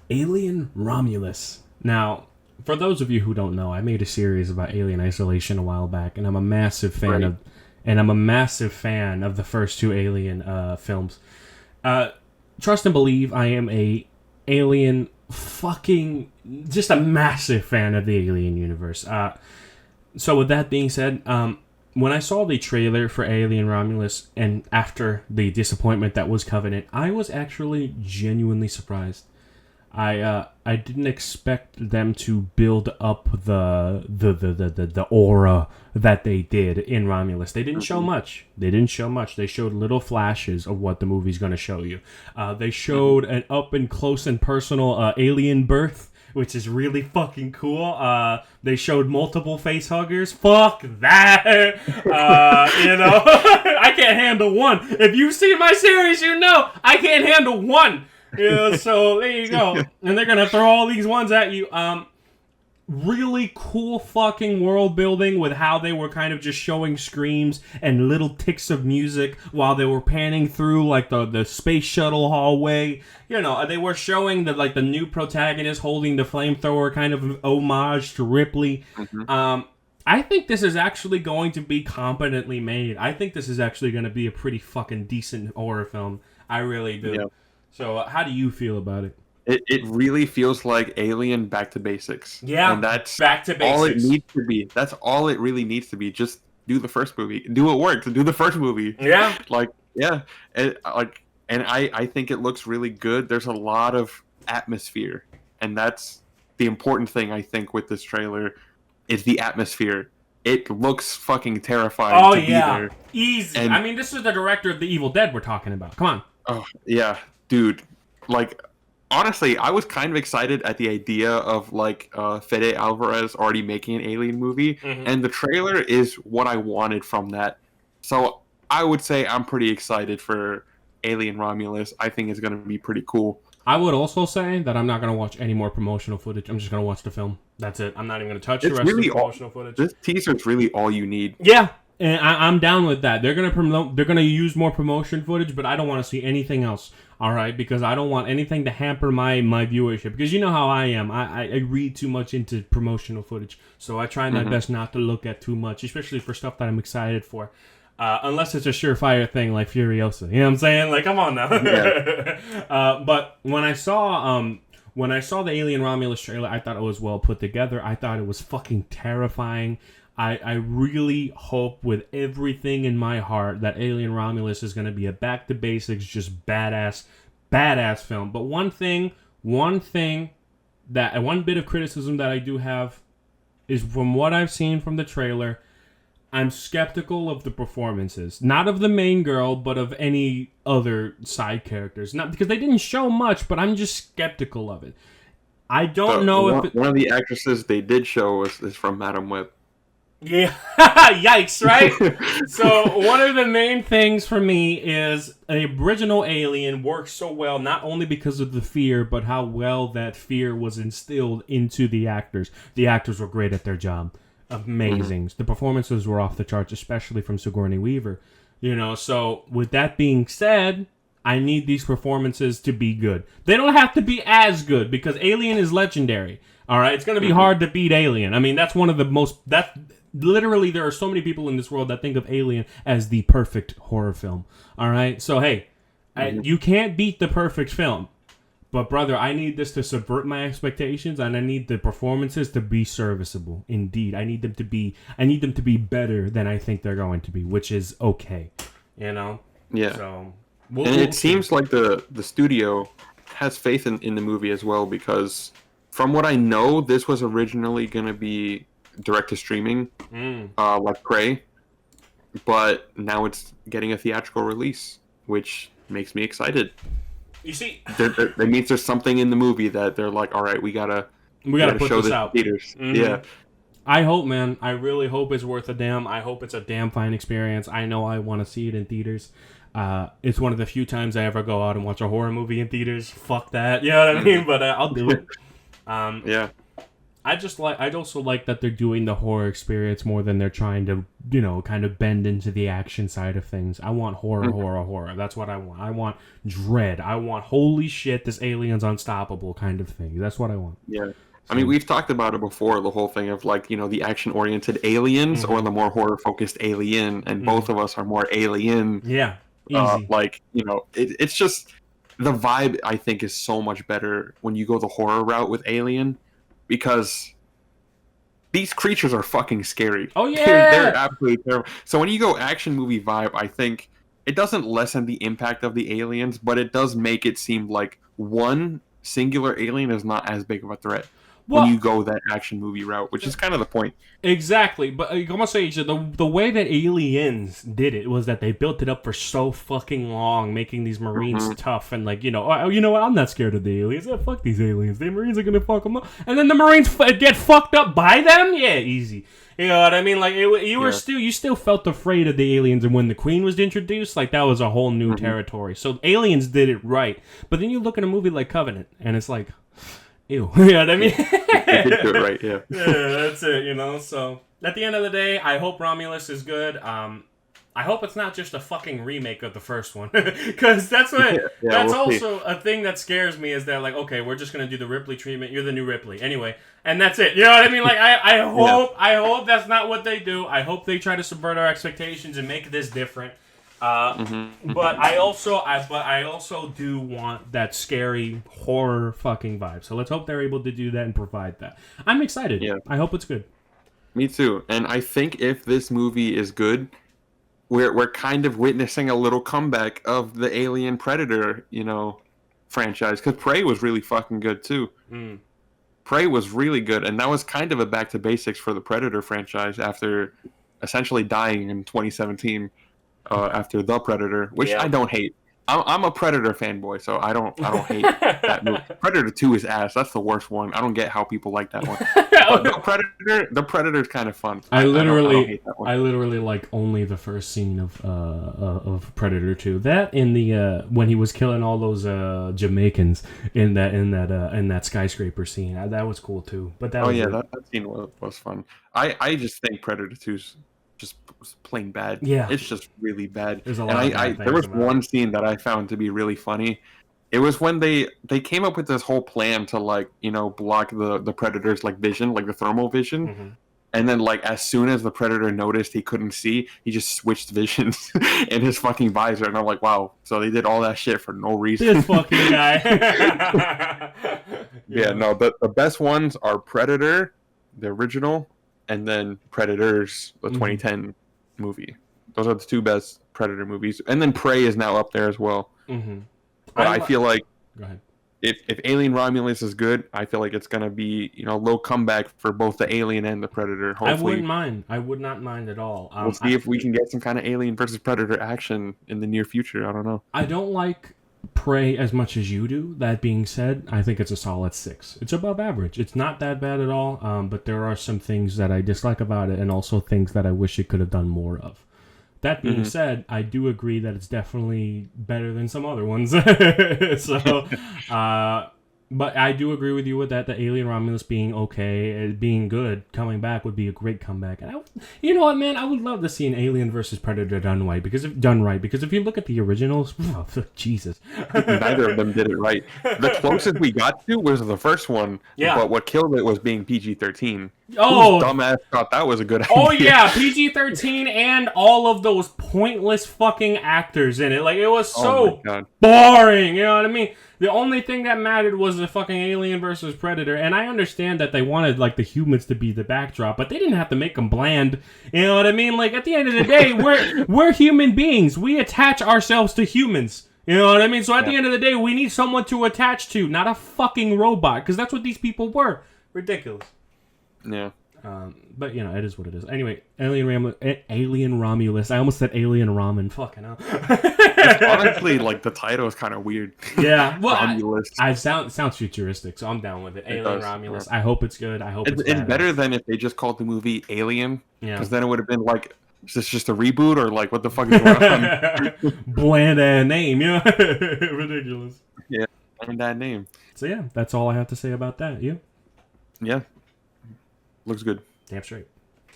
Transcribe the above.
Alien Romulus. Now, for those of you who don't know, I made a series about Alien Isolation a while back, and Right. I'm a massive fan of the first two Alien films. Uh, Trust and believe, I am a Alien fucking just a massive fan of the Alien universe. So with that being said, when I saw the trailer for Alien Romulus, and after the disappointment that was Covenant, I was actually genuinely surprised. I didn't expect them to build up the aura that they did in Romulus. They didn't show Hmm. much. They didn't show much. They showed little flashes of what the movie's going to show you. They Hmm. showed an up and close and personal alien birth, which is really fucking cool. They showed multiple face huggers. Fuck that. I can't handle one. If you've seen my series, you know I can't handle one. Yeah, so there you go. And they're gonna throw all these ones at you. Really cool fucking world building with how they were kind of just showing screams and little ticks of music while they were panning through like the space shuttle hallway. They were showing that like the new protagonist holding the flamethrower, kind of homage to Ripley. Hmm. I think this is actually going to be competently made. I think this is actually going to be a pretty fucking decent horror film. I really do. Yeah. So, how do you feel about it? It really feels like Alien back to basics, and Yeah, that's back to all it basics. needs to be. That's all it really needs to be. Just do the first movie. Do what worked. Do the first movie. Yeah. Like, yeah, and I think it looks really good. There's a lot of atmosphere, and that's the important thing I think with this trailer is the atmosphere. It looks fucking terrifying Oh to be yeah, there, easy. I and mean, this is the director of the Evil Dead we're talking about. Come on. oh yeah, dude. Like honestly, I was kind of excited at the idea of like Fede Alvarez already making an Alien movie, Hmm. and the trailer is what I wanted from that. So I would say I'm pretty excited for Alien Romulus. I think it's gonna be pretty cool. I would also say that I'm not gonna watch any more promotional footage. I'm just gonna watch the film. That's it. I'm not even gonna touch the It's rest of the really all. promotional footage. This teaser is really all you need. Yeah, and I'm down with that. They're gonna promote. They're gonna use more promotion footage, but I don't want to see anything else. All right, because I don't want anything to hamper my viewership. Because you know how I am. I read too much into promotional footage, so I try my Hmm. best not to look at too much, especially for stuff that I'm excited for. Unless it's a surefire thing like Furiosa, you know what I'm saying? Like, come on now. Yeah, But when I saw the Alien Romulus trailer, I thought it was well put together. I thought it was fucking terrifying. I really hope with everything in my heart that Alien Romulus is going to be a back to basics, just badass film. But one bit of criticism that I do have is from what I've seen from the trailer, I'm skeptical of the performances. Not of the main girl, but of any other side characters. Not because they didn't show much, but I'm just skeptical of it. I don't the know if one, it, one of the actresses they did show is from Madam Web. yeah, yikes, right? So one of the main things for me is an original Alien works so well not only because of the fear, but how well that fear was instilled into the actors. The actors were great at their job, Hmm. amazing. The performances were off the charts, especially from Sigourney Weaver. So with that being said, I need these performances to be good. They don't have to be as good because Alien is legendary. All right, it's going to be Hmm. hard to beat Alien. I mean, that's one of the most that literally there are so many people in this world that think of Alien as the perfect horror film. All right, so hey, Hmm. you can't beat the perfect film. But brother, I need this to subvert my expectations, and I need the performances to be serviceable. Indeed, I need them to be better than I think they're going to be, which is okay. You know. Yeah. So And we'll it see. seems like the studio has faith in the movie as well because from what I know, this was originally going to be direct to streaming, Mm. like Prey, but now it's getting a theatrical release, which makes me excited. You see, That means there's something in the movie that they're like, all right, we we got to gotta put show this this in out. theaters. Hmm. Yeah, I hope, man. I really hope it's worth a damn. I hope it's a damn fine experience. I know I want to see it in theaters. It's one of the few times I ever go out and watch a horror movie in theaters. Fuck that. You know what I mean? But I'll do it. Um, yeah. I'd also like that they're doing the horror experience more than they're trying to, kind of bend into the action side of things. I want horror, horror. That's what I want. I want dread. I want holy shit, this alien's unstoppable kind of thing. That's what I want. Yeah. I mean, we've talked about it before, the whole thing of like, the action-oriented aliens or the more horror-focused alien, and both of us are more alien. Yeah, easy. It's just the vibe, I think, is so much better when you go the horror route with Alien, because these creatures are fucking scary. Oh yeah, they're absolutely terrible. So when you go action movie vibe, I think it doesn't lessen the impact of the aliens, but it does make it seem like one singular alien is not as big of a threat. When you go that action movie route, which is kind of the point. Exactly, but I'm gonna say the way that Aliens did it was that they built it up for so fucking long, making these Marines tough and like, what? I'm not scared of the aliens. Yeah, fuck these aliens. The Marines are gonna fuck them up, and then the Marines get fucked up by them. Yeah, easy. You know what I mean? Like you still felt afraid of the aliens, and when the Queen was introduced, like that was a whole new territory. So Aliens did it right, but then you look at a movie like Covenant, and it's like, ew. You know what I mean? They did do it right, yeah. Yeah, that's it, So, at the end of the day, I hope Romulus is good. I hope it's not just a fucking remake of the first one. Because that's what... that's we'll also a thing that scares me, is that, like, okay, we're just going to do the Ripley treatment. You're the new Ripley. Anyway, and that's it. You know what I mean? Like, I hope that's not what they do. I hope they try to subvert our expectations and make this different. But I also do want that scary horror fucking vibe. So let's hope they're able to do that and provide that. I'm excited. Yeah. I hope it's good. Me too. And I think if this movie is good, we're kind of witnessing a little comeback of the Alien Predator, franchise. Because Prey was really fucking good too. Prey was really good, and that was kind of a back to basics for the Predator franchise after essentially dying in 2017. After The Predator, which I don't hate. I'm a Predator fanboy, so I don't hate that movie. Predator 2 is ass. That's the worst one. I don't get how people like that one. But the Predator's kind of fun. I literally like only the first scene of Predator 2. That in the when he was killing all those Jamaicans in that skyscraper scene. That was cool too. But that scene was fun. I just think Predator 2's just plain bad. Yeah, it's just really bad. There's a lot there was one scene that I found to be really funny. It was when they came up with this whole plan to block the Predator's vision, the thermal vision. And then as soon as the Predator noticed he couldn't see, he just switched visions in his fucking visor, and I'm like, wow, so they did all that shit for no reason. This fucking guy. The best ones are Predator, the original, and then Predators, the 2010 movie. Those are the two best Predator movies. And then Prey is now up there as well. But I feel like if Alien Romulus is good, I feel like it's going to be a low comeback for both the Alien and the Predator. Hopefully. I wouldn't mind. I would not mind at all. We'll see if we can get some kind of Alien versus Predator action in the near future. I don't know. I don't like Prey as much as you do. That being said, I think it's a solid 6. It's above average. It's not that bad at all, but there are some things that I dislike about it, and also things that I wish it could have done more of. That being said, I do agree that it's definitely better than some other ones. But I do agree with you with that. The Alien Romulus being okay, being good, coming back would be a great comeback. And you know what, man? I would love to see an Alien versus Predator done right. Because if you look at the originals, Jesus, neither of them did it right. The closest we got to was the first one. Yeah. But what killed it was being PG-13. Oh, whose dumbass thought that was a good idea. Oh yeah, PG-13 and all of those pointless fucking actors in it. It was so boring. You know what I mean? The only thing that mattered was the fucking Alien versus Predator, and I understand that they wanted the humans to be the backdrop, but they didn't have to make them bland. You know what I mean? At the end of the day, we're human beings. We attach ourselves to humans. You know what I mean? So at the end of the day, we need someone to attach to, not a fucking robot, because that's what these people were. Ridiculous. Yeah. But it is what it is. Anyway, Alien Romulus. I almost said Alien Ramen. Fucking hell. Honestly, the title is kind of weird. Yeah, well, Romulus. It sounds futuristic, so I'm down with it. Alien Romulus. Yeah. I hope it's good. I hope it's better than if they just called the movie Alien. Yeah. Because then it would have been is this just a reboot or what the fuck is going on? Bland ass name, ridiculous. Yeah, and that name. So yeah, that's all I have to say about that. You? Yeah. Looks good. Damn straight.